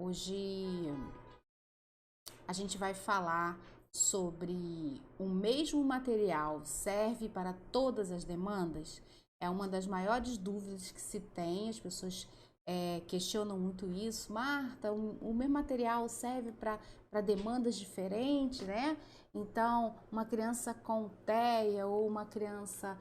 Hoje a gente vai falar sobre o mesmo material serve para todas as demandas? É uma das maiores dúvidas que se tem, as pessoas questionam muito isso. Marta, o mesmo material serve para demandas diferentes, né? Então, uma criança com TEA ou uma criança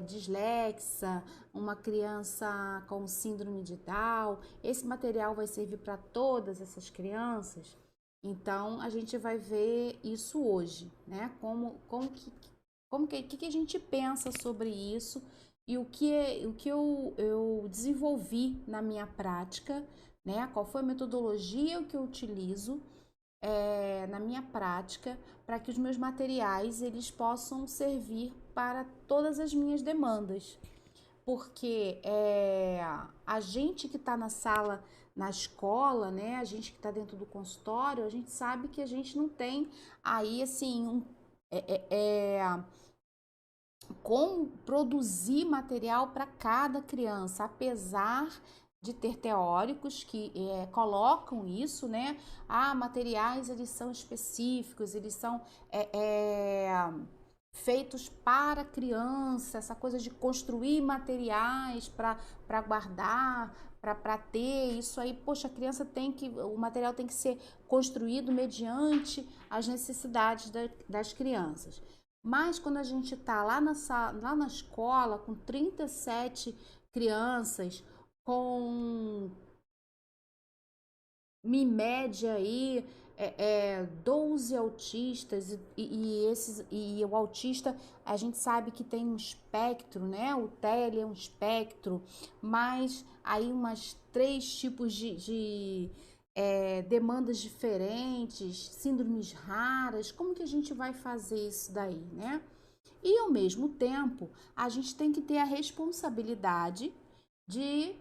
dislexa, uma criança com síndrome de Down, esse material vai servir para todas essas crianças? Então, a gente vai ver isso hoje, né? Que a gente pensa sobre isso e o que eu desenvolvi na minha prática, né? Qual foi a metodologia que eu utilizo na minha prática para que os meus materiais eles possam servir para todas as minhas demandas, porque a gente que está na sala, na escola, né? A gente que está dentro do consultório, a gente sabe que a gente não tem aí assim como produzir material para cada criança, apesar de ter teóricos que colocam isso, né? Materiais eles são específicos, eles são feitos para criança, essa coisa de construir materiais para guardar, para ter isso aí, poxa, a criança o material tem que ser construído mediante as necessidades das crianças. Mas quando a gente está lá na escola com 37 crianças, com em média aí 12 autistas e o autista a gente sabe que tem um espectro, né? O TEA é um espectro, mas aí umas 3 tipos de demandas diferentes, síndromes raras. Como que a gente vai fazer isso daí, né? E ao mesmo tempo a gente tem que ter a responsabilidade de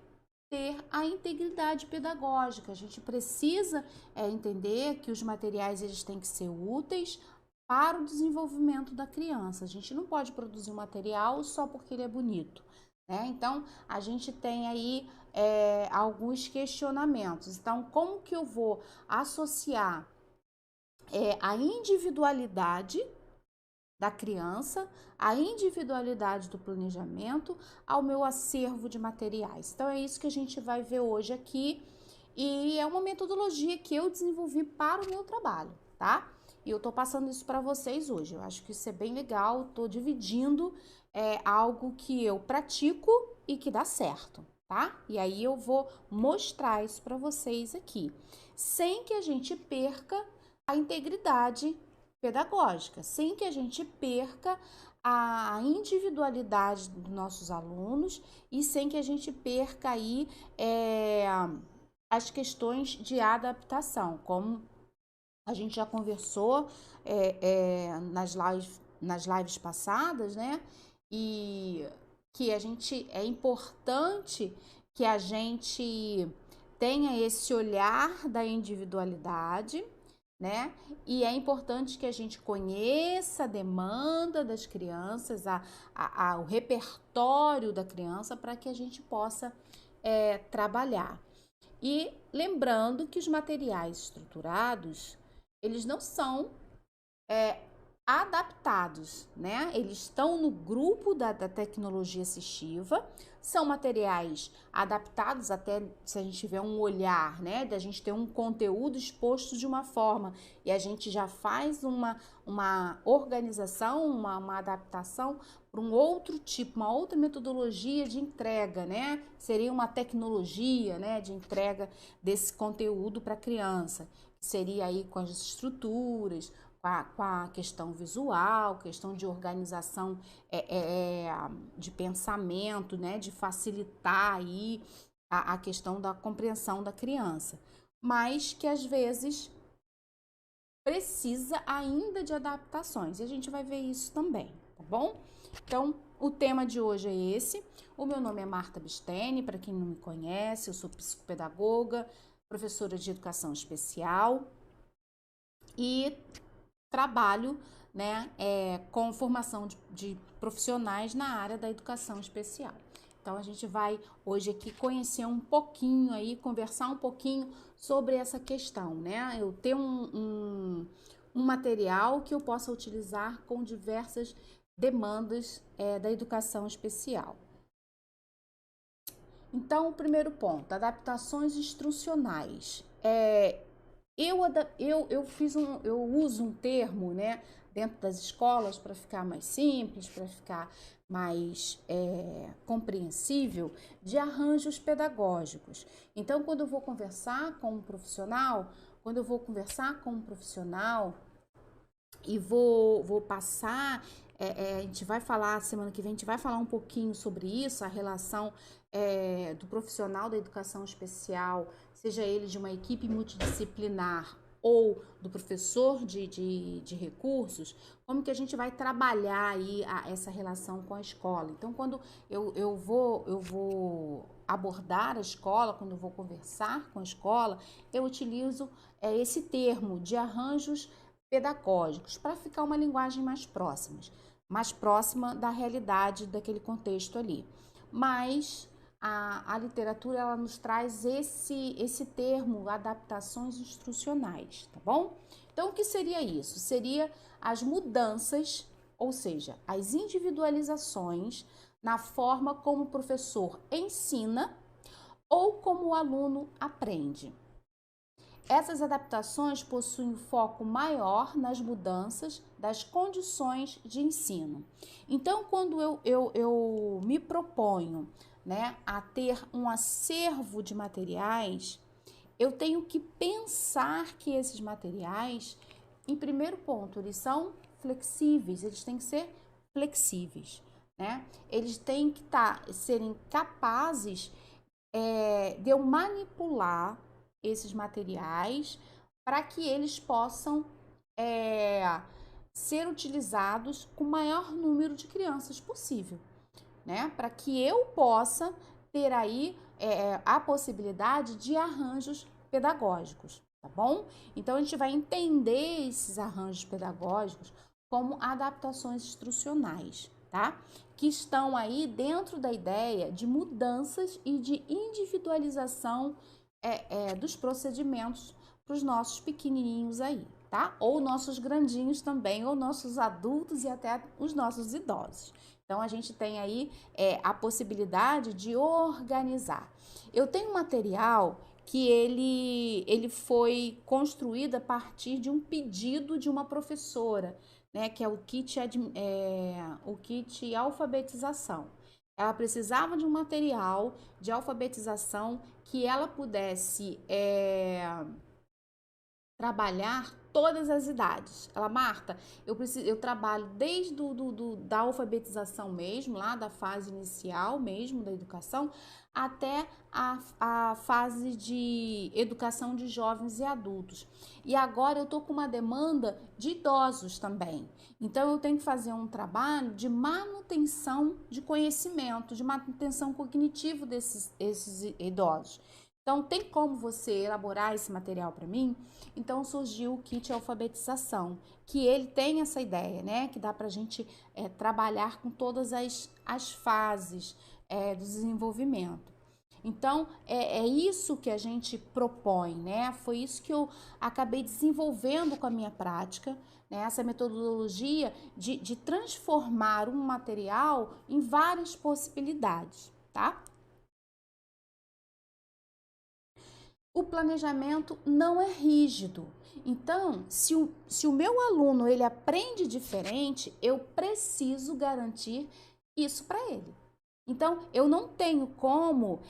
ter a integridade pedagógica. A gente precisa entender que os materiais eles têm que ser úteis para o desenvolvimento da criança. A gente não pode produzir um material só porque ele é bonito, né? Então, a gente tem aí alguns questionamentos. Então, como que eu vou associar a individualidade da criança, a individualidade do planejamento ao meu acervo de materiais? Então é isso que a gente vai ver hoje aqui e é uma metodologia que eu desenvolvi para o meu trabalho, tá? E eu tô passando isso para vocês hoje. Eu acho que isso é bem legal, tô dividindo algo que eu pratico e que dá certo, tá? E aí eu vou mostrar isso para vocês aqui, sem que a gente perca a integridade pedagógica, sem que a gente perca a individualidade dos nossos alunos e sem que a gente perca aí as questões de adaptação, como a gente já conversou nas lives passadas, né? E que é importante que a gente tenha esse olhar da individualidade, né? E é importante que a gente conheça a demanda das crianças, o repertório da criança, para que a gente possa trabalhar. E lembrando que os materiais estruturados, eles não são adaptados, né? Eles estão no grupo da tecnologia assistiva, são materiais adaptados até se a gente tiver um olhar, né? Da gente ter um conteúdo exposto de uma forma e a gente já faz uma organização, uma adaptação para um outro tipo, uma outra metodologia de entrega, né? Seria uma tecnologia, né? De entrega desse conteúdo para a criança. Seria aí com as estruturas, com a questão visual, questão de organização de pensamento, né, de facilitar aí a questão da compreensão da criança, mas que às vezes precisa ainda de adaptações, e a gente vai ver isso também, tá bom? Então, o tema de hoje é esse. O meu nome é Marta Bistene, para quem não me conhece, eu sou psicopedagoga, professora de educação especial e trabalho, né, com formação de profissionais na área da educação especial. Então, a gente vai hoje aqui conhecer um pouquinho aí, conversar um pouquinho sobre essa questão, né? Eu ter um material que eu possa utilizar com diversas demandas da educação especial. Então, o primeiro ponto, adaptações instrucionais. Eu uso um termo, né, dentro das escolas para ficar mais simples, para ficar mais compreensível, de arranjos pedagógicos. Então, quando eu vou conversar com um profissional, e vou passar, a gente vai falar, semana que vem, a gente vai falar um pouquinho sobre isso, a relação do profissional da educação especial, seja ele de uma equipe multidisciplinar ou do professor de recursos, como que a gente vai trabalhar aí essa relação com a escola. Então, quando eu vou abordar a escola, quando eu vou conversar com a escola, eu utilizo esse termo de arranjos pedagógicos para ficar uma linguagem mais próxima da realidade daquele contexto ali. Mas a literatura ela nos traz esse termo, adaptações instrucionais, tá bom? Então, o que seria isso? Seria as mudanças, ou seja, as individualizações na forma como o professor ensina ou como o aluno aprende. Essas adaptações possuem foco maior nas mudanças das condições de ensino. Então, quando eu me proponho, né, a ter um acervo de materiais, eu tenho que pensar que esses materiais, em primeiro ponto, eles são flexíveis, eles têm que ser flexíveis, né? Eles têm que serem capazes de eu manipular esses materiais para que eles possam ser utilizados com o maior número de crianças possível, né? Para que eu possa ter aí a possibilidade de arranjos pedagógicos, tá bom? Então, a gente vai entender esses arranjos pedagógicos como adaptações instrucionais, tá? Que estão aí dentro da ideia de mudanças e de individualização dos procedimentos para os nossos pequenininhos aí, tá? Ou nossos grandinhos também, ou nossos adultos e até os nossos idosos. Então, a gente tem aí a possibilidade de organizar. Eu tenho um material que ele foi construído a partir de um pedido de uma professora, né? Que é o kit alfabetização. Ela precisava de um material de alfabetização que ela pudesse trabalhar todas as idades. Ela, Marta, eu trabalho desde da alfabetização mesmo, lá da fase inicial mesmo da educação, até a fase de educação de jovens e adultos. E agora eu tô com uma demanda de idosos também. Então, eu tenho que fazer um trabalho de manutenção de conhecimento, de manutenção cognitivo esses idosos. Então, tem como você elaborar esse material para mim? Então, surgiu o kit alfabetização, que ele tem essa ideia, né? Que dá para a gente trabalhar com todas as fases do desenvolvimento. Então, é isso que a gente propõe, né? Foi isso que eu acabei desenvolvendo com a minha prática, né? Essa metodologia de transformar um material em várias possibilidades, tá? O planejamento não é rígido. Então, se o meu aluno ele aprende diferente, eu preciso garantir isso para ele. Então, eu não tenho como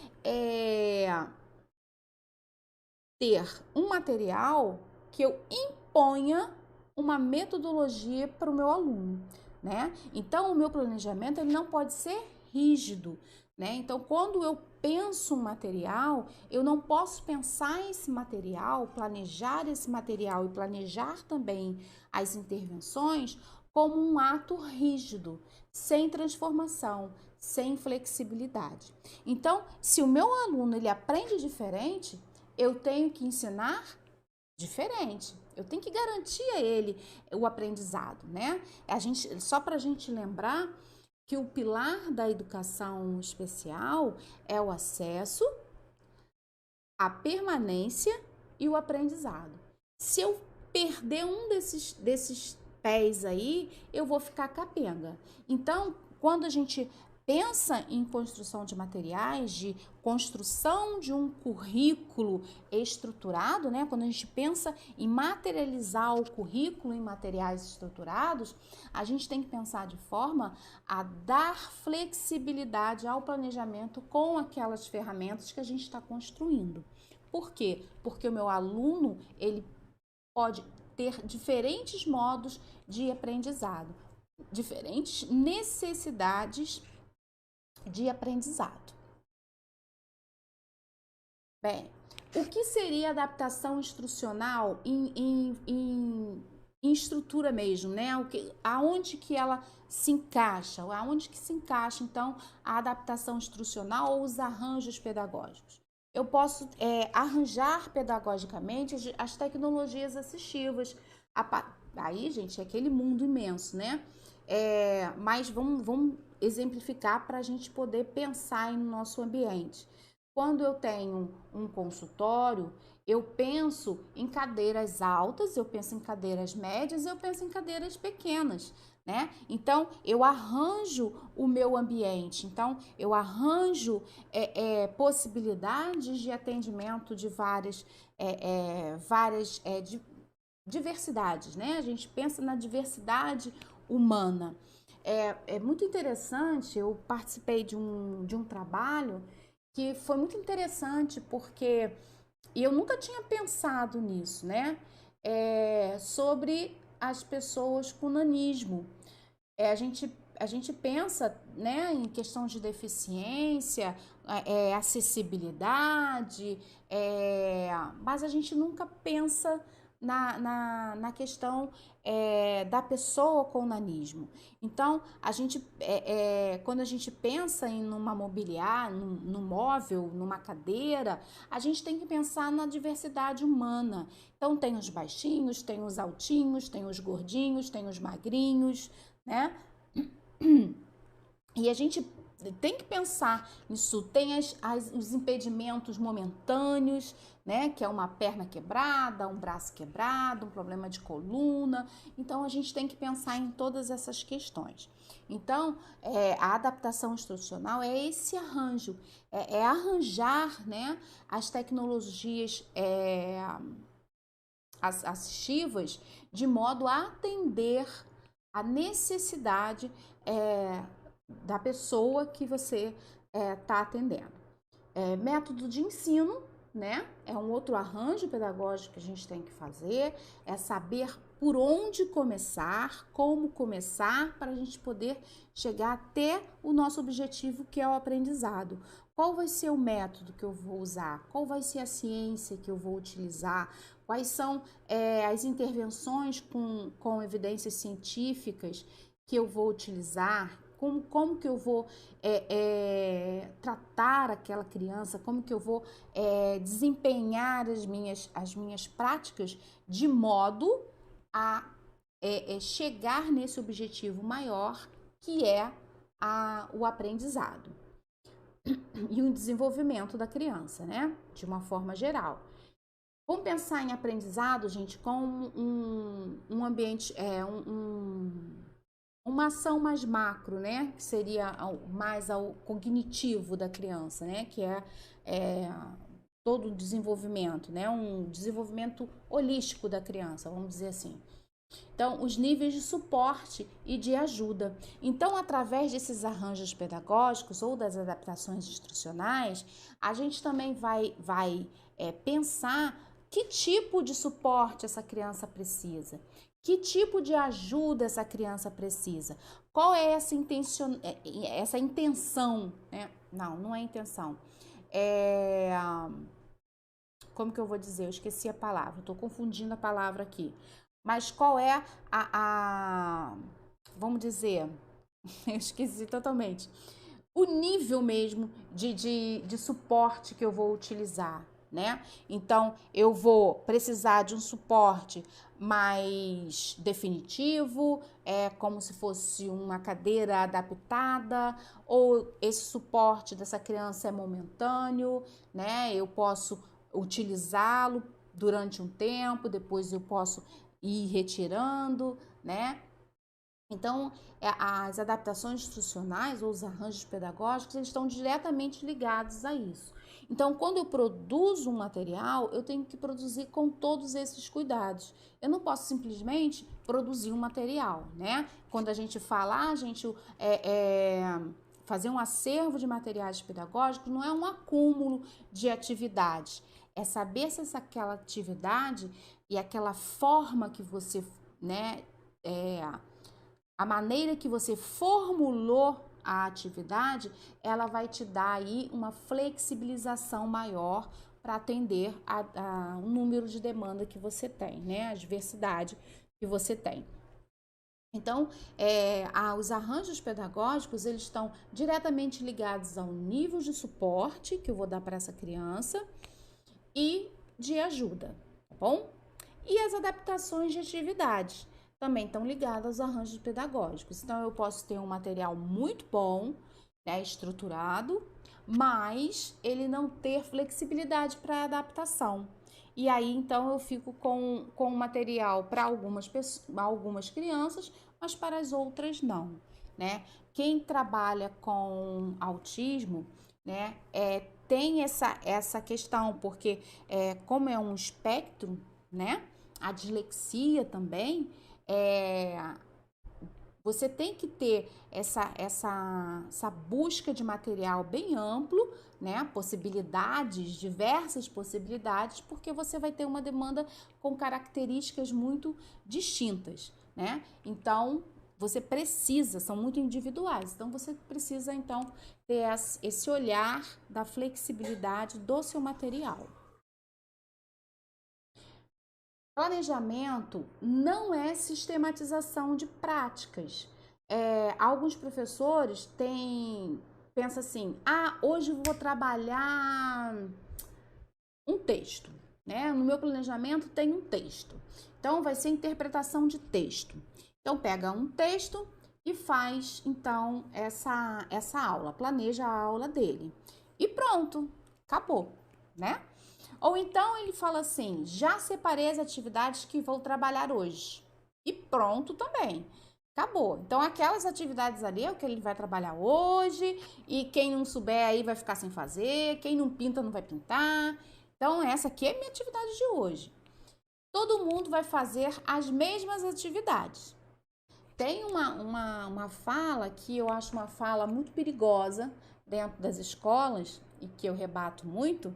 ter um material que eu imponha uma metodologia para o meu aluno, né? Então, o meu planejamento ele não pode ser rígido, né? Então, quando eu penso um material, eu não posso pensar esse material, planejar esse material e planejar também as intervenções como um ato rígido, sem transformação, sem flexibilidade. Então, se o meu aluno ele aprende diferente, eu tenho que ensinar diferente. Eu tenho que garantir a ele o aprendizado, né? Só para a gente lembrar que o pilar da educação especial é o acesso, a permanência e o aprendizado. Se eu perder um desses pés aí, eu vou ficar capenga. Então, quando a gente pensa em construção de materiais, de construção de um currículo estruturado, né? Quando a gente pensa em materializar o currículo em materiais estruturados, a gente tem que pensar de forma a dar flexibilidade ao planejamento com aquelas ferramentas que a gente está construindo. Por quê? Porque o meu aluno, ele pode ter diferentes modos de aprendizado, diferentes necessidades de aprendizado. Bem, o que seria adaptação instrucional em estrutura mesmo, né? Aonde que ela se encaixa? Aonde que se encaixa, então, a adaptação instrucional ou os arranjos pedagógicos? Eu posso arranjar pedagogicamente as tecnologias assistivas. Aí, gente, é aquele mundo imenso, né? Mas vamos exemplificar para a gente poder pensar no nosso ambiente. Quando eu tenho um consultório, eu penso em cadeiras altas, eu penso em cadeiras médias, eu penso em cadeiras pequenas, né? Então, eu arranjo o meu ambiente, então, eu arranjo possibilidades de atendimento de várias diversidades, né? A gente pensa na diversidade humana. É muito interessante, eu participei de um trabalho que foi muito interessante porque eu nunca tinha pensado nisso, né? Sobre as pessoas com nanismo. A gente pensa, né, em questão de deficiência, acessibilidade, mas a gente nunca pensa na questão da pessoa com nanismo. Então, quando a gente pensa em numa mobiliária, num móvel, numa cadeira, a gente tem que pensar na diversidade humana. Então, tem os baixinhos, tem os altinhos, tem os gordinhos, tem os magrinhos, né? E a gente tem que pensar nisso. Tem os impedimentos momentâneos, né? Que é uma perna quebrada, um braço quebrado, um problema de coluna. Então, a gente tem que pensar em todas essas questões. Então, a adaptação instrucional é esse arranjo, arranjar, né, as tecnologias assistivas de modo a atender a necessidade da pessoa que você está atendendo. Método de ensino, né? É um outro arranjo pedagógico que a gente tem que fazer, é saber por onde começar, como começar, para a gente poder chegar até o nosso objetivo, que é o aprendizado. Qual vai ser o método que eu vou usar? Qual vai ser a ciência que eu vou utilizar? Quais são as intervenções com evidências científicas que eu vou utilizar? Como que eu vou tratar aquela criança? Como que eu vou desempenhar as minhas práticas de modo a chegar nesse objetivo maior, que é o aprendizado e o desenvolvimento da criança, né? De uma forma geral. Vamos pensar em aprendizado, gente, com um ambiente, uma ação mais macro, né? Que seria mais ao cognitivo da criança, né? Que todo o desenvolvimento, né? Um desenvolvimento holístico da criança, vamos dizer assim. Então, os níveis de suporte e de ajuda. Então, através desses arranjos pedagógicos ou das adaptações instrucionais, a gente também vai pensar que tipo de suporte essa criança precisa, que tipo de ajuda essa criança precisa, qual é essa intenção, né? Não é intenção. Como que eu vou dizer? Eu esqueci a palavra, estou confundindo a palavra aqui. Mas qual é vamos dizer, eu esqueci totalmente, o nível mesmo de suporte que eu vou utilizar, né? Então, eu vou precisar de um suporte mais definitivo, como se fosse uma cadeira adaptada, ou esse suporte dessa criança é momentâneo, né? Eu posso utilizá-lo durante um tempo, depois eu posso ir retirando, né? Então, as adaptações institucionais ou os arranjos pedagógicos, eles estão diretamente ligados a isso. Então, quando eu produzo um material, eu tenho que produzir com todos esses cuidados. Eu não posso simplesmente produzir um material, né? Quando a gente fala, a gente fazer um acervo de materiais pedagógicos não é um acúmulo de atividades. É saber se aquela atividade e aquela forma que você, né, a maneira que você formulou a atividade, ela vai te dar aí uma flexibilização maior para atender a um número de demanda que você tem, né? A diversidade que você tem. Então, os arranjos pedagógicos, eles estão diretamente ligados ao nível de suporte que eu vou dar para essa criança e de ajuda, tá bom? E as adaptações de atividades também estão ligadas aos arranjos pedagógicos. Então, eu posso ter um material muito bom, né, estruturado, mas ele não ter flexibilidade para adaptação. E aí, então, eu fico com material para algumas crianças, mas para as outras não, né? Quem trabalha com autismo, né, tem essa questão, porque como é um espectro, né? A dislexia também, você tem que ter essa busca de material bem amplo, né? Possibilidades, diversas possibilidades, porque você vai ter uma demanda com características muito distintas, né? Então, você precisa, são muito individuais, então você precisa, então, ter esse olhar da flexibilidade do seu material. Planejamento não é sistematização de práticas. Alguns professores pensam assim, hoje eu vou trabalhar um texto, né? No meu planejamento tem um texto. Então, vai ser interpretação de texto. Então, pega um texto e faz, então, essa aula, planeja a aula dele. E pronto, acabou, né? Ou então ele fala assim, já separei as atividades que vou trabalhar hoje. E pronto também. Acabou. Então, aquelas atividades ali é o que ele vai trabalhar hoje, e quem não souber aí vai ficar sem fazer, quem não pinta não vai pintar. Então, essa aqui é minha atividade de hoje. Todo mundo vai fazer as mesmas atividades. Tem uma fala que eu acho uma fala muito perigosa dentro das escolas, e que eu rebato muito,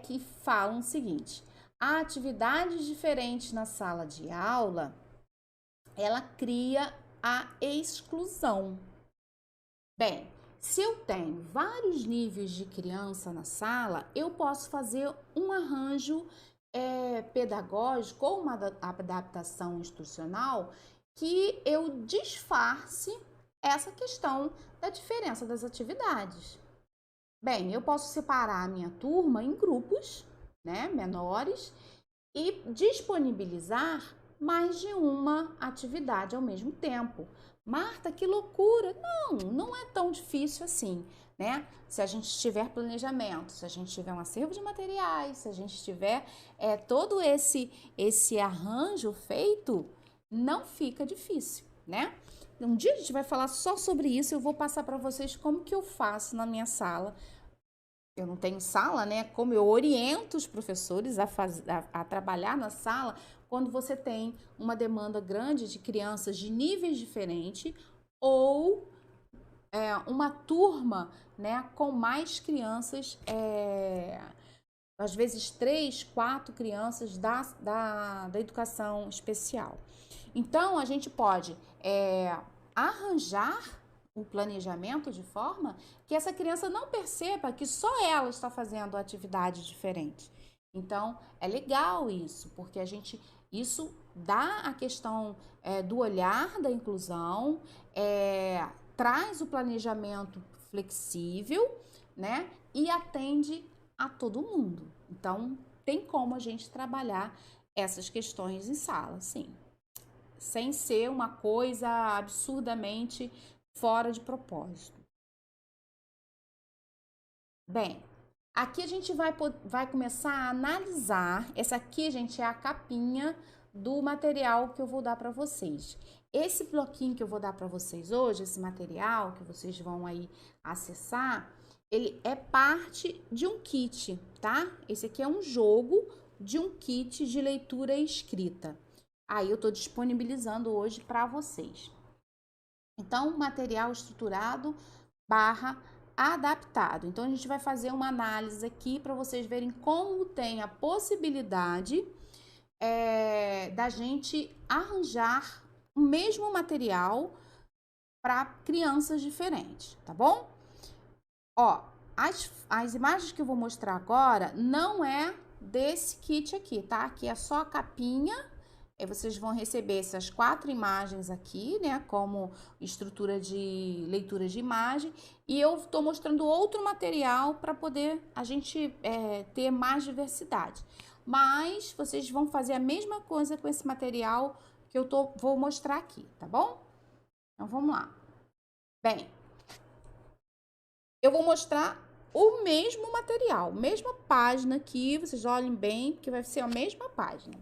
que falam o seguinte: há atividades diferentes na sala de aula, ela cria a exclusão. Bem, se eu tenho vários níveis de criança na sala, eu posso fazer um arranjo pedagógico ou uma adaptação instrucional que eu disfarce essa questão da diferença das atividades. Bem, eu posso separar a minha turma em grupos, né, menores, e disponibilizar mais de uma atividade ao mesmo tempo. Marta, que loucura! Não é tão difícil assim, né? Se a gente tiver planejamento, se a gente tiver um acervo de materiais, se a gente tiver todo esse arranjo feito, não fica difícil, né? Um dia a gente vai falar só sobre isso, eu vou passar para vocês como que eu faço na minha sala. Eu não tenho sala, né? Como eu oriento os professores a trabalhar na sala quando você tem uma demanda grande de crianças de níveis diferentes ou uma turma, né, com mais crianças, às vezes 3, 4 crianças da educação especial. Então, a gente pode arranjar um planejamento de forma que essa criança não perceba que só ela está fazendo atividade diferente. Então, é legal isso, porque isso dá a questão do olhar da inclusão, traz o planejamento flexível, né? E atende a todo mundo. Então, tem como a gente trabalhar essas questões em sala, sim, sem ser uma coisa absurdamente fora de propósito. Bem, aqui a gente vai começar a analisar. Essa aqui, gente, é a capinha do material que eu vou dar para vocês. Esse bloquinho que eu vou dar para vocês hoje, esse material que vocês vão aí acessar, ele é parte de um kit, tá? Esse aqui é um jogo de um kit de leitura e escrita. Aí eu tô disponibilizando hoje para vocês. Então, material estruturado barra adaptado. Então, a gente vai fazer uma análise aqui para vocês verem como tem a possibilidade da gente arranjar o mesmo material para crianças diferentes, tá bom? Ó, as imagens que eu vou mostrar agora não é desse kit aqui, tá? Aqui é só a capinha. Aí vocês vão receber essas 4 imagens aqui, né, como estrutura de leitura de imagem, e eu tô mostrando outro material para poder a gente ter mais diversidade. Mas vocês vão fazer a mesma coisa com esse material que eu vou mostrar aqui, tá bom? Então vamos lá. Bem, eu vou mostrar o mesmo material, mesma página aqui, vocês olhem bem, que vai ser a mesma página.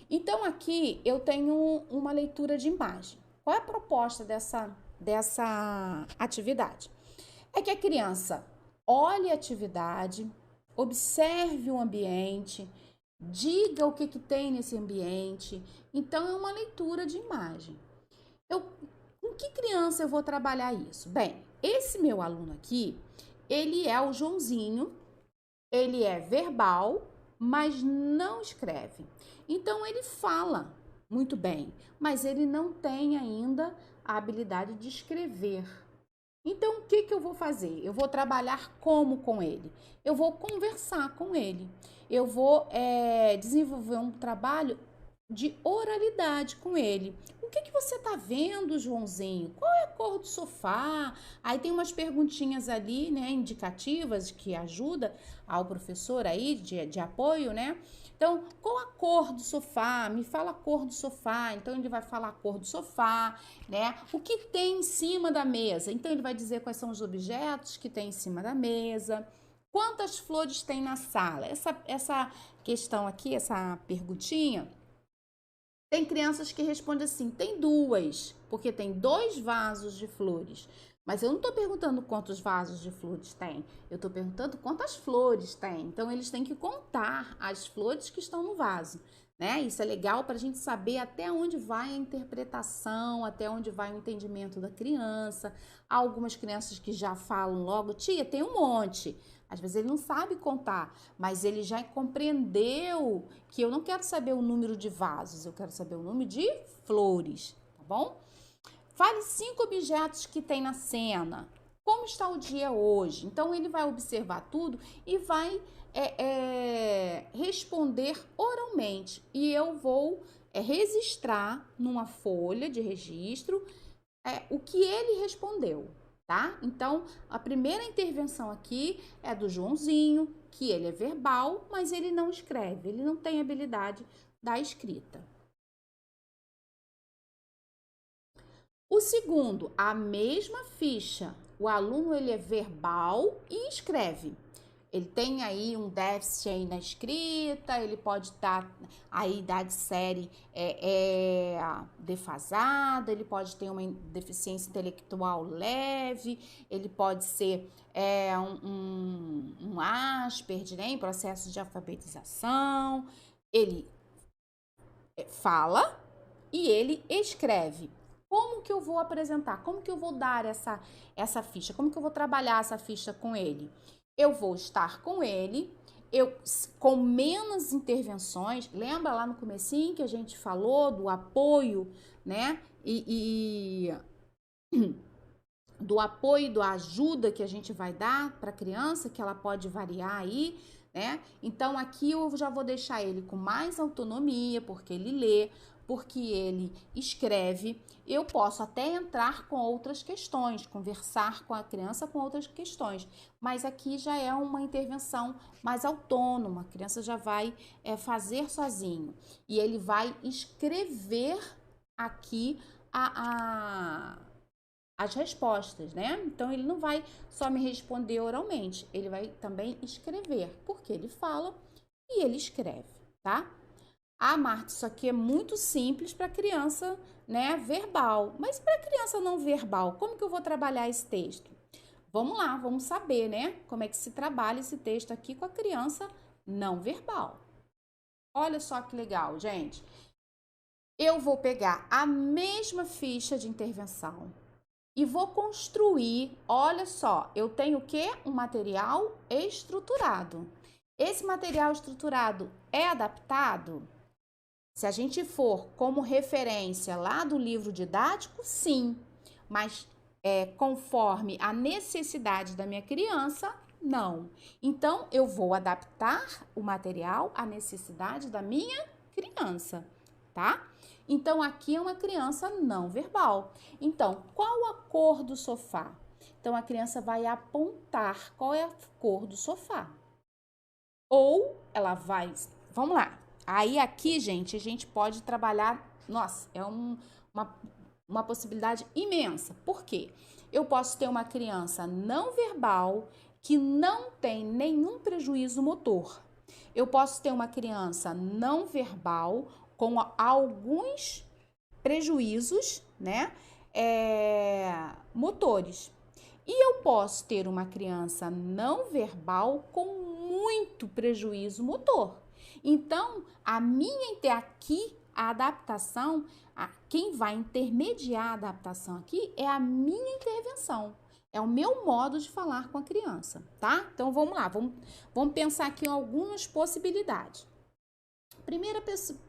Então, aqui eu tenho uma leitura de imagem. Qual é a proposta dessa atividade? É que a criança olhe a atividade, observe o ambiente, diga o que tem nesse ambiente. Então, é uma leitura de imagem. Com que criança eu vou trabalhar isso? Bem, esse meu aluno aqui, ele é o Joãozinho, ele é verbal, mas não escreve. Então, ele fala muito bem, mas ele não tem ainda a habilidade de escrever. Então, o que eu vou fazer? Eu vou trabalhar como com ele? Eu vou conversar com ele. Eu vou desenvolver um trabalho de oralidade com ele. O que você tá vendo, Joãozinho? Qual é a cor do sofá? Aí tem umas perguntinhas ali, né, indicativas que ajuda ao professor aí de apoio, né? Então, qual a cor do sofá? Me fala a cor do sofá. Então, ele vai falar a cor do sofá, né? O que tem em cima da mesa? Então, ele vai dizer quais são os objetos que tem em cima da mesa. Quantas flores tem na sala? Essa questão aqui, essa perguntinha, tem crianças que respondem assim, tem 2, porque tem 2 vasos de flores. Mas eu não estou perguntando quantos vasos de flores tem, eu estou perguntando quantas flores tem. Então, eles têm que contar as flores que estão no vaso, né? Isso é legal para a gente saber até onde vai a interpretação, até onde vai o entendimento da criança. Há algumas crianças que já falam logo, tia, tem um monte. Às vezes ele não sabe contar, mas ele já compreendeu que eu não quero saber o número de vasos, eu quero saber o número de flores, tá bom? Fale 5 objetos que tem na cena. Como está o dia hoje? Então, ele vai observar tudo e vai responder oralmente. E eu vou registrar numa folha de registro o que ele respondeu, tá? Então, a primeira intervenção aqui é do Joãozinho, que ele é verbal, mas ele não escreve, ele não tem habilidade da escrita. O segundo, a mesma ficha. O aluno, ele é verbal e escreve. Ele tem aí um déficit aí na escrita, ele pode estar a idade série defasada, ele pode ter uma deficiência intelectual leve, ele pode ser um Asperger, né, em processo de alfabetização. Ele fala e ele escreve. Como que eu vou apresentar? Como que eu vou dar essa ficha? Como que eu vou trabalhar essa ficha com ele? Eu vou estar com ele, com menos intervenções. Lembra lá no comecinho que a gente falou do apoio, né? Do apoio, da ajuda que a gente vai dar para a criança, que ela pode variar aí, né? Então, aqui eu já vou deixar ele com mais autonomia, porque ele lê, porque ele escreve. Eu posso até entrar com outras questões, conversar com a criança com outras questões, mas aqui já é uma intervenção mais autônoma, a criança já vai fazer sozinho. E ele vai escrever aqui as respostas, né? Então, ele não vai só me responder oralmente, ele vai também escrever, porque ele fala e ele escreve, tá? Ah, Marta, isso aqui é muito simples para criança, né, verbal. Mas para criança não verbal, como que eu vou trabalhar esse texto? Vamos lá, vamos saber, né, como é que se trabalha esse texto aqui com a criança não verbal. Olha só que legal, gente. Eu vou pegar a mesma ficha de intervenção e vou construir, olha só, eu tenho o quê? Um material estruturado. Esse material estruturado é adaptado? Se a gente for como referência lá do livro didático, sim, mas conforme a necessidade da minha criança, não. Então, eu vou adaptar o material à necessidade da minha criança, tá? Então, aqui é uma criança não verbal. Então, qual a cor do sofá? Então, a criança vai apontar qual é a cor do sofá. Ou ela vai... Vamos lá. Aí, aqui, gente, a gente pode trabalhar... Nossa, é uma possibilidade imensa. Por quê? Eu posso ter uma criança não verbal que não tem nenhum prejuízo motor. Eu posso ter uma criança não verbal com alguns prejuízos, né, motores. E eu posso ter uma criança não verbal com muito prejuízo motor. Então, aqui, a adaptação, quem vai intermediar a adaptação aqui é a minha intervenção. É o meu modo de falar com a criança, tá? Então, vamos lá, vamos pensar aqui em algumas possibilidades. Primeira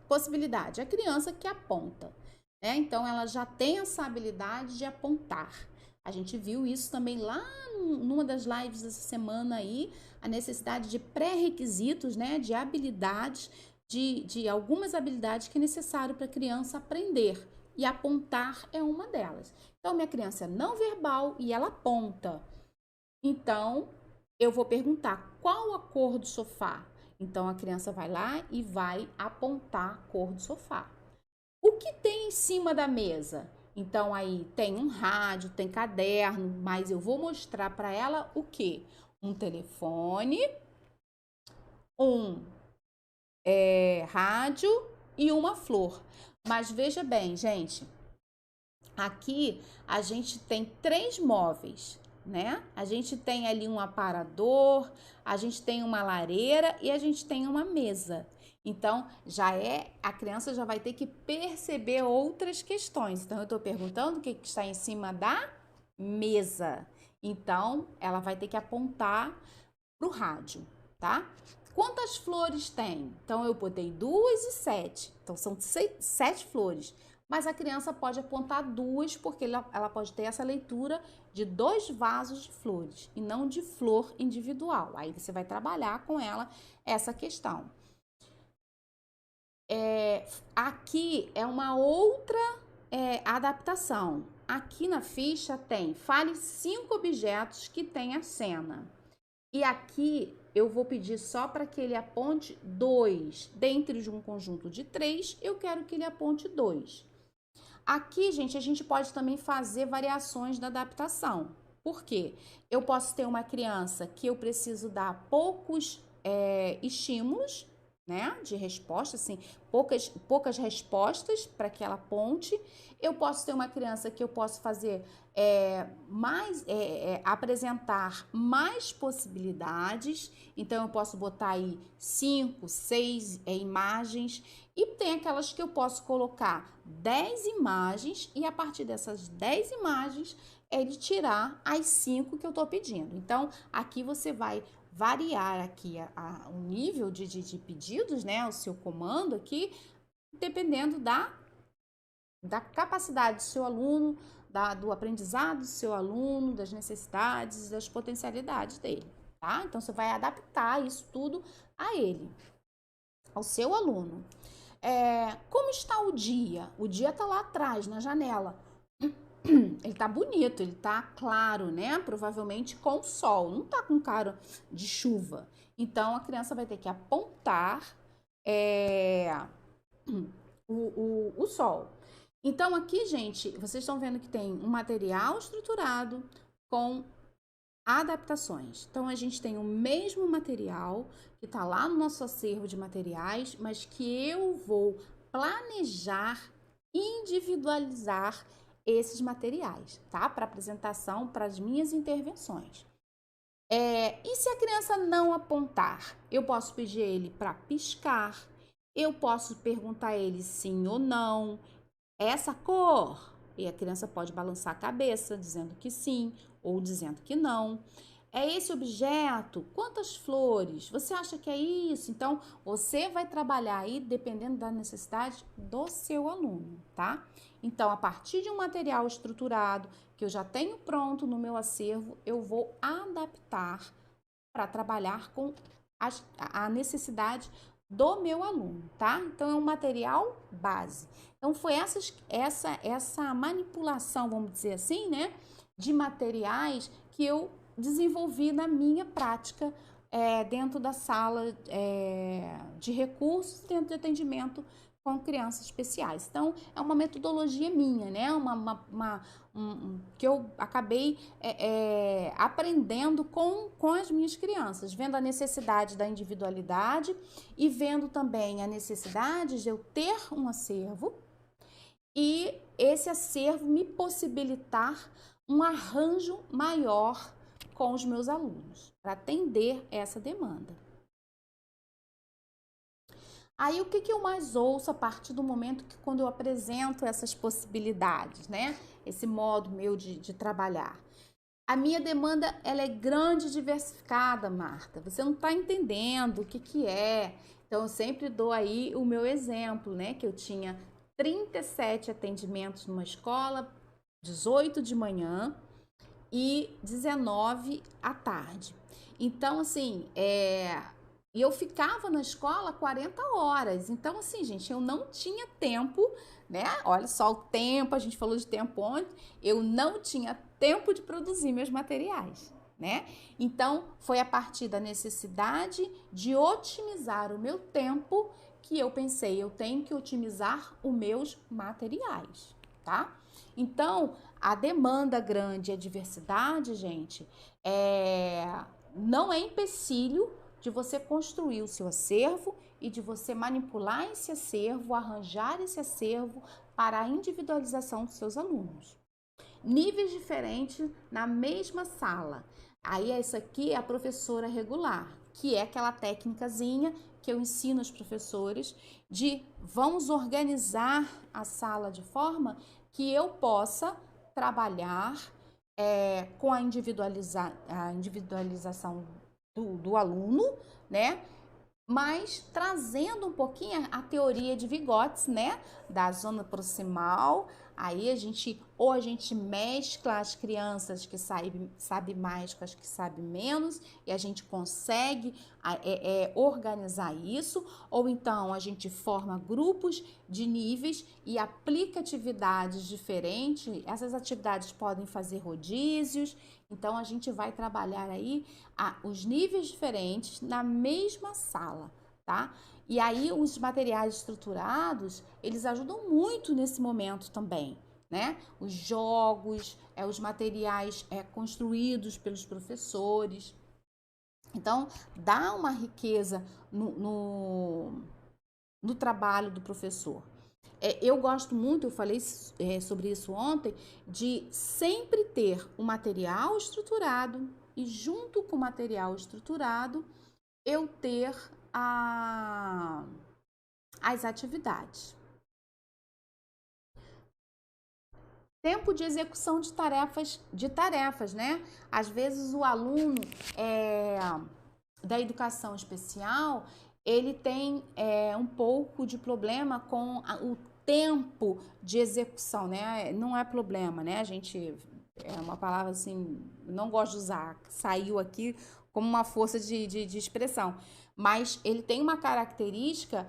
possibilidade, a criança que aponta, né? Então, ela já tem essa habilidade de apontar. A gente viu isso também lá numa das lives dessa semana aí, a necessidade de pré-requisitos, né? De habilidades, de algumas habilidades que é necessário para a criança aprender. E apontar é uma delas. Então, minha criança é não verbal e ela aponta. Então, eu vou perguntar qual a cor do sofá. Então, a criança vai lá e vai apontar a cor do sofá. O que tem em cima da mesa? Então, aí tem um rádio, tem caderno, mas eu vou mostrar para ela o quê? Um telefone, um rádio e uma flor. Mas veja bem, gente, aqui a gente tem 3 móveis, né? A gente tem ali um aparador, a gente tem uma lareira e a gente tem uma mesa. Então, a criança já vai ter que perceber outras questões. Então, eu estou perguntando o que está em cima da mesa. Então, ela vai ter que apontar para o rádio, tá? Quantas flores tem? Então, eu botei 2 e 7. Então, são 7 flores. Mas a criança pode apontar 2, porque ela pode ter essa leitura de 2 vasos de flores e não de flor individual. Aí você vai trabalhar com ela essa questão. Aqui é uma outra adaptação. Aqui na ficha tem, fale 5 objetos que tem a cena. E aqui eu vou pedir só para que ele aponte 2. Dentro de um conjunto de 3, eu quero que ele aponte 2. Aqui, gente, a gente pode também fazer variações da adaptação. Por quê? Eu posso ter uma criança que eu preciso dar poucos estímulos, né, de resposta, assim, poucas respostas para que ela aponte. Eu posso ter uma criança que eu posso fazer apresentar mais possibilidades. Então, eu posso botar aí 5, 6 imagens. E tem aquelas que eu posso colocar 10 imagens e a partir dessas 10 imagens, ele tirar as 5 que eu tô pedindo. Então, aqui você vai variar aqui o nível de pedidos, né? O seu comando aqui, dependendo da capacidade do seu aluno, do aprendizado do seu aluno, das necessidades, das potencialidades dele, tá? Então, você vai adaptar isso tudo a ele, ao seu aluno. Como está o dia? O dia tá lá atrás, na janela. Ele tá bonito, ele tá claro, né? Provavelmente com sol, não tá com cara de chuva. Então, a criança vai ter que apontar é, o sol. Então, aqui, gente, vocês estão vendo que tem um material estruturado com adaptações. Então, a gente tem o mesmo material que está lá no nosso acervo de materiais, mas que eu vou planejar, individualizar esses materiais, tá? Para apresentação, para as minhas intervenções. E se a criança não apontar? Eu posso pedir ele para piscar, eu posso perguntar a ele sim ou não, essa cor? E a criança pode balançar a cabeça, dizendo que sim ou dizendo que não. É esse objeto? Quantas flores? Você acha que é isso? Então, você vai trabalhar aí dependendo da necessidade do seu aluno, tá? Então, a partir de um material estruturado que eu já tenho pronto no meu acervo, eu vou adaptar para trabalhar com a necessidade do meu aluno, tá? Então, é um material base. Então, foi essa manipulação, vamos dizer assim, né, de materiais que eu desenvolvi na minha prática dentro da sala de recursos, dentro de atendimento com crianças especiais. Então, é uma metodologia minha, né? Que eu acabei aprendendo com as minhas crianças, vendo a necessidade da individualidade e vendo também a necessidade de eu ter um acervo e esse acervo me possibilitar um arranjo maior com os meus alunos, para atender essa demanda. Aí, o que eu mais ouço a partir do momento que quando eu apresento essas possibilidades, né? Esse modo meu de trabalhar. A minha demanda, ela é grande e diversificada, Marta. Você não está entendendo o que é. Então, eu sempre dou aí o meu exemplo, né? Que eu tinha 37 atendimentos numa escola, 18 de manhã e 19 à tarde. Então, assim, e eu ficava na escola 40 horas. Então, assim, gente, eu não tinha tempo, né? Olha só o tempo, a gente falou de tempo ontem. Eu não tinha tempo de produzir meus materiais, né? Então, foi a partir da necessidade de otimizar o meu tempo que eu pensei, eu tenho que otimizar os meus materiais, tá? Então, a demanda grande e a diversidade, gente, não é empecilho de você construir o seu acervo e de você manipular esse acervo, arranjar esse acervo para a individualização dos seus alunos. Níveis diferentes na mesma sala. Aí, essa aqui é a professora regular, que é aquela técnicazinha que eu ensino aos professores de vamos organizar a sala de forma que eu possa trabalhar com a individualização do aluno, né? Mas trazendo um pouquinho a teoria de Vygotsky, né? Da zona proximal. Aí a gente mescla as crianças que sabe mais com as que sabem menos e a gente consegue organizar isso, ou então a gente forma grupos de níveis e aplica atividades diferentes. Essas atividades podem fazer rodízios, então a gente vai trabalhar aí os níveis diferentes na mesma sala, tá? E aí os materiais estruturados, eles ajudam muito nesse momento também, né? Os jogos, os materiais construídos pelos professores. Então, dá uma riqueza no trabalho do professor. Eu gosto muito, eu falei sobre isso ontem, de sempre ter um material estruturado e junto com o material estruturado eu ter as atividades. Tempo de execução de tarefas, né? Às vezes o aluno da educação especial, ele tem um pouco de problema com o tempo de execução, né? Não é problema, né? A gente, é uma palavra assim, não gosto de usar, saiu aqui como uma força de expressão. Mas ele tem uma característica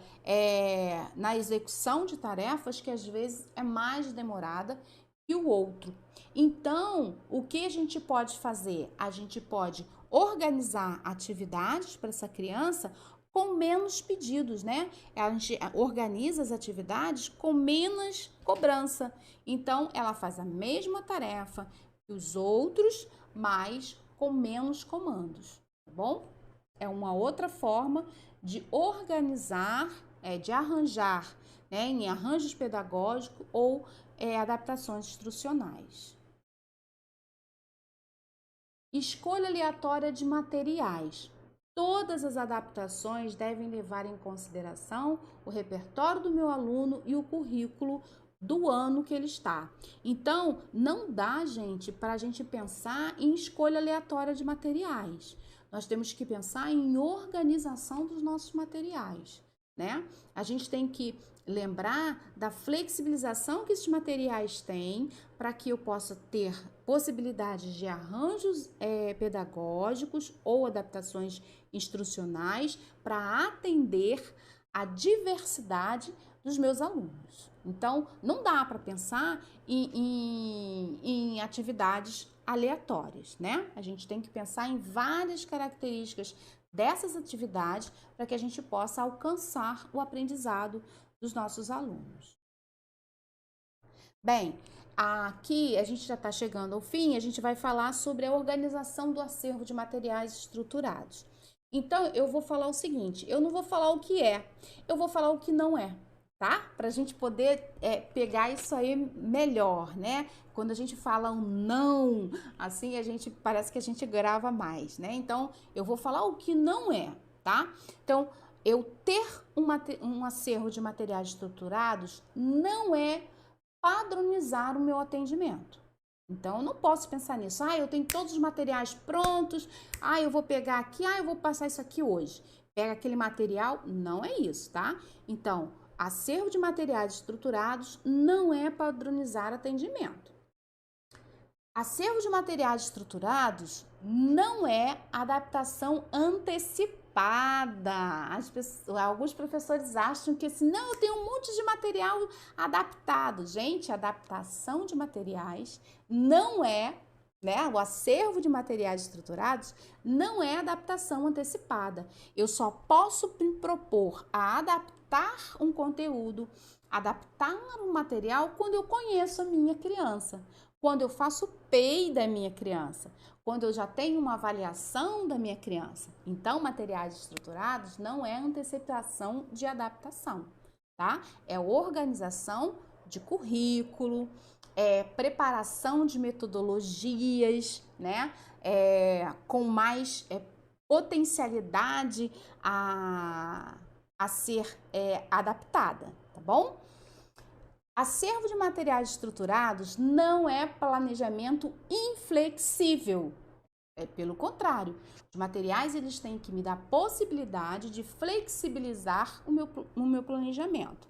na execução de tarefas que às vezes é mais demorada que o outro. Então, o que a gente pode fazer? A gente pode organizar atividades para essa criança com menos pedidos, né? A gente organiza as atividades com menos cobrança. Então, ela faz a mesma tarefa que os outros, mas com menos comandos, tá bom? É uma outra forma de organizar, de arranjar, né, em arranjos pedagógicos ou adaptações instrucionais. Escolha aleatória de materiais. Todas as adaptações devem levar em consideração o repertório do meu aluno e o currículo do ano que ele está. Então, não dá, gente, para a gente pensar em escolha aleatória de materiais. Nós temos que pensar em organização dos nossos materiais, né? A gente tem que lembrar da flexibilização que esses materiais têm para que eu possa ter possibilidades de arranjos pedagógicos ou adaptações instrucionais para atender a diversidade dos meus alunos. Então, não dá para pensar em atividades aleatórias, né? A gente tem que pensar em várias características dessas atividades para que a gente possa alcançar o aprendizado dos nossos alunos. Bem, aqui a gente já está chegando ao fim, a gente vai falar sobre a organização do acervo de materiais estruturados. Então, eu vou falar o seguinte, eu não vou falar o que é, eu vou falar o que não é, tá? Para a gente poder pegar isso aí melhor, né? Quando a gente fala um não, assim, parece que a gente grava mais, né? Então, eu vou falar o que não é, tá? Então, eu ter um acervo de materiais estruturados não é padronizar o meu atendimento. Então, eu não posso pensar nisso. Eu tenho todos os materiais prontos. Eu vou pegar aqui. Eu vou passar isso aqui hoje. Pega aquele material. Não é isso, tá? Então, acervo de materiais estruturados não é padronizar atendimento. Acervo de materiais estruturados não é adaptação antecipada. Alguns professores acham que assim, não, eu tenho um monte de material adaptado. Gente, adaptação de materiais não é, né? O acervo de materiais estruturados não é adaptação antecipada. Eu só posso me propor a adaptar um conteúdo, adaptar um material quando eu conheço a minha criança. Quando eu faço o PEI da minha criança, quando eu já tenho uma avaliação da minha criança. Então, materiais estruturados não é antecipação de adaptação, tá? É organização de currículo, preparação de metodologias, né? Com mais potencialidade a ser adaptada, tá bom? Acervo de materiais estruturados não é planejamento inflexível. Pelo contrário, os materiais eles têm que me dar possibilidade de flexibilizar o meu planejamento.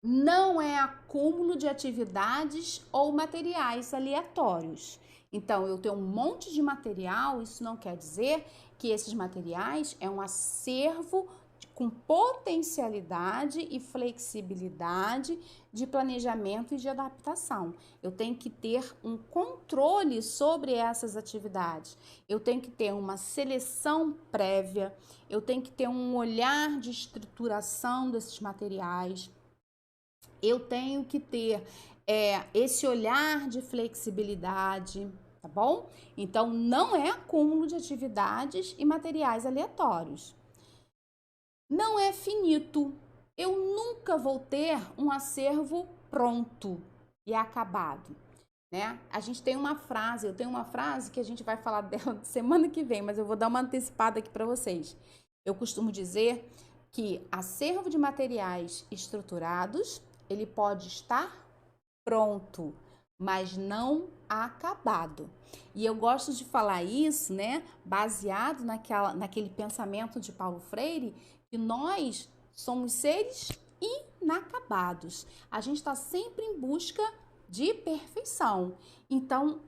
Não é acúmulo de atividades ou materiais aleatórios. Então, eu tenho um monte de material, isso não quer dizer que esses materiais é um acervo com potencialidade e flexibilidade de planejamento e de adaptação. Eu tenho que ter um controle sobre essas atividades. Eu tenho que ter uma seleção prévia, eu tenho que ter um olhar de estruturação desses materiais. Eu tenho que ter esse olhar de flexibilidade, tá bom? Então, não é acúmulo de atividades e materiais aleatórios. Não é finito. Eu nunca vou ter um acervo pronto e acabado, né? Eu tenho uma frase que a gente vai falar dela semana que vem, mas eu vou dar uma antecipada aqui para vocês. Eu costumo dizer que acervo de materiais estruturados, ele pode estar pronto, mas não acabado. E eu gosto de falar isso, né, baseado naquele pensamento de Paulo Freire, que nós somos seres inacabados. A gente está sempre em busca de perfeição. Então,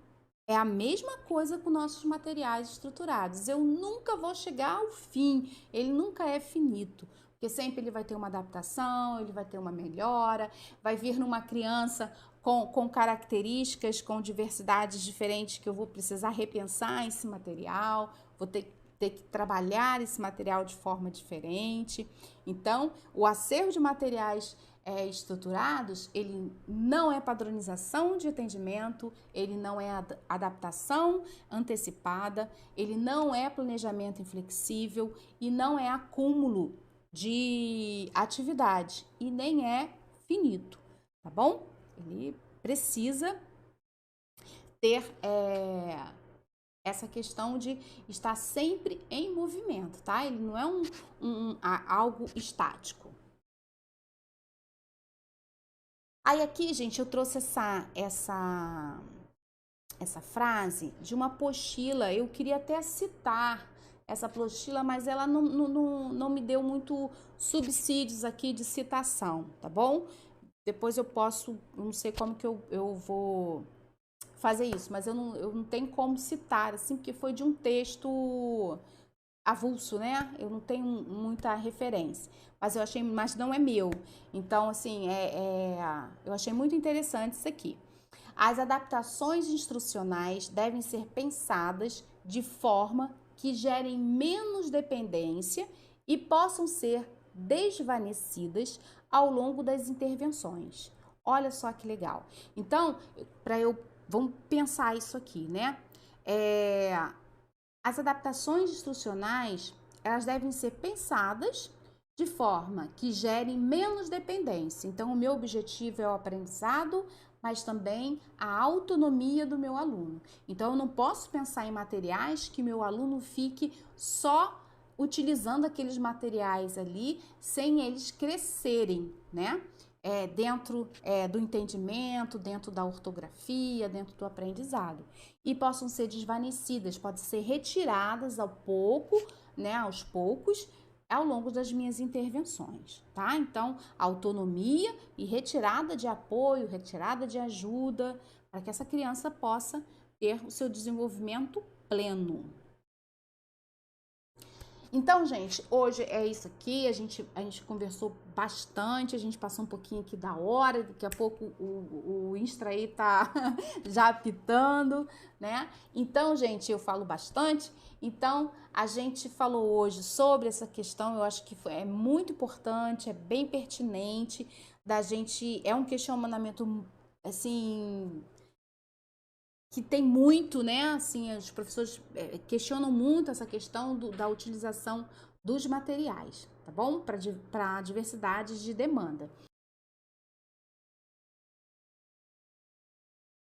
É a mesma coisa com nossos materiais estruturados. Eu nunca vou chegar ao fim, ele nunca é finito. Porque sempre ele vai ter uma adaptação, ele vai ter uma melhora, vai vir numa criança com características, com diversidades diferentes que eu vou precisar repensar esse material, vou ter que trabalhar esse material de forma diferente. Então, o acervo de materiais estruturados, ele não é padronização de atendimento, ele não é adaptação antecipada, ele não é planejamento inflexível e não é acúmulo de atividade e nem é finito, tá bom? Ele precisa ter essa questão de estar sempre em movimento, tá? Ele não é algo estático. Aí aqui, gente, eu trouxe essa frase de uma apostila. Eu queria até citar essa apostila, mas ela não me deu muito subsídios aqui de citação, tá bom? Depois eu não sei como que eu vou fazer isso, mas eu não tenho como citar, assim, porque foi de um texto avulso, né? Eu não tenho muita referência, mas não é meu. Então, assim, eu achei muito interessante isso aqui. As adaptações instrucionais devem ser pensadas de forma que gerem menos dependência e possam ser desvanecidas ao longo das intervenções. Olha só que legal. Então, vamos pensar isso aqui, né? As adaptações instrucionais, elas devem ser pensadas de forma que gerem menos dependência. Então, o meu objetivo é o aprendizado, mas também a autonomia do meu aluno. Então, eu não posso pensar em materiais que meu aluno fique só utilizando aqueles materiais ali, sem eles crescerem, né? Dentro do entendimento, dentro da ortografia, dentro do aprendizado. E possam ser desvanecidas, podem ser retiradas aos poucos, ao longo das minhas intervenções, tá? Então, autonomia e retirada de apoio, retirada de ajuda, para que essa criança possa ter o seu desenvolvimento pleno. Então, gente, hoje é isso aqui, a gente conversou bastante, a gente passou um pouquinho aqui da hora, daqui a pouco o Instra aí tá já apitando, né? Então, gente, eu falo bastante, então a gente falou hoje sobre essa questão, eu acho que é muito importante, é bem pertinente, é um questionamento, assim, que tem muito, né? Assim, os professores questionam muito essa questão da utilização dos materiais, tá bom? Para diversidade de demanda.